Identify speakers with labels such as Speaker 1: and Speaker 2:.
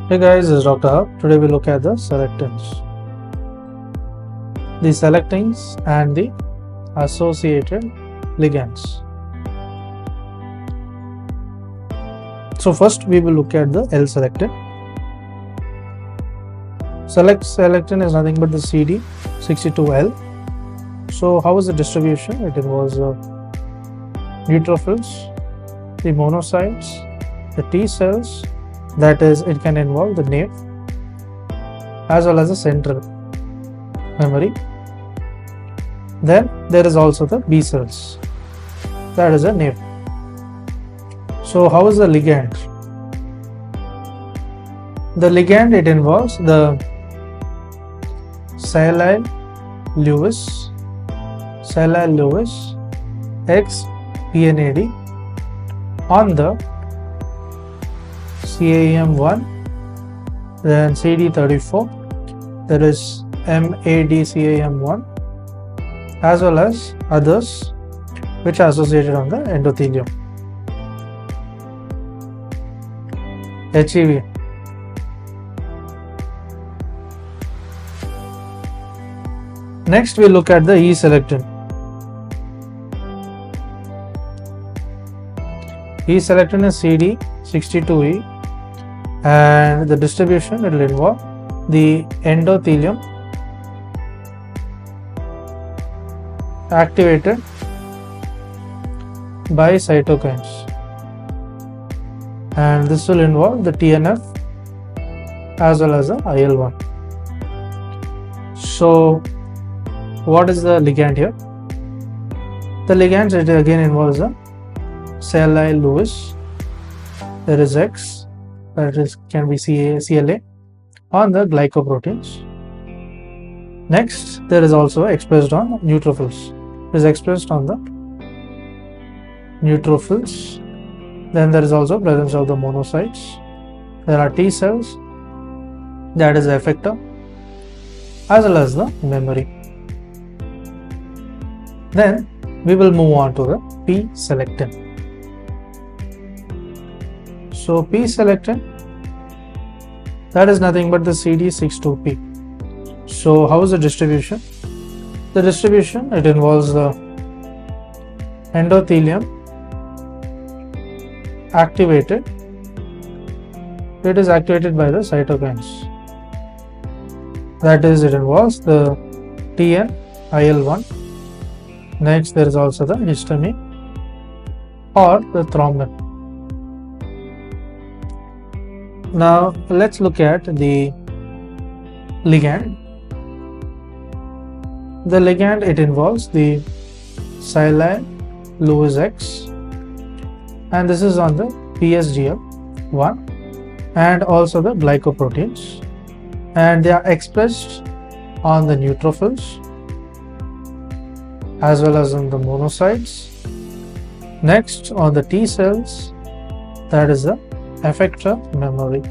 Speaker 1: Hey guys, this is Dr. Hub. Today we look at the selectins. The selectins and the associated ligands. So first we will look at the L-selectin. Selectin is nothing but the CD62L. So how is the distribution? It involves neutrophils, the monocytes, the T cells, that is, it can involve the nave as well as the central memory. Then there is also the B cells, that is a nave. So how is the ligand? The ligand, it involves the sialyl Lewis X PNAD on the CAM1, then CD34, there is MADCAM1, as well as others which are associated on the endothelium. HEV. Next we look at the E-selectin. E-selectin is CD62E, and the distribution, it will involve the endothelium activated by cytokines, and this will involve the TNF as well as the IL-1. So what is the ligand here? The ligand, it again involves the sialyl Lewis, there is X, that is can be CLA on the glycoproteins. Next, there is also expressed on neutrophils. It is expressed on the neutrophils. Then there is also presence of the monocytes. There are T cells, that is the effector, as well as the memory. Then we will move on to the P-selectin. So P-selectin, that is nothing but the CD62P. So how is the distribution? The distribution, it involves the endothelium activated. It is activated by the cytokines. That is, it involves the TN, IL-1. Next, there is also the histamine or the thrombin. Now let's look at the ligand. The ligand, it involves the sialyl Lewis X, and this is on the PSGL1 and also the glycoproteins, and they are expressed on the neutrophils as well as on the monocytes. Next, on the T cells, that is the effector memory.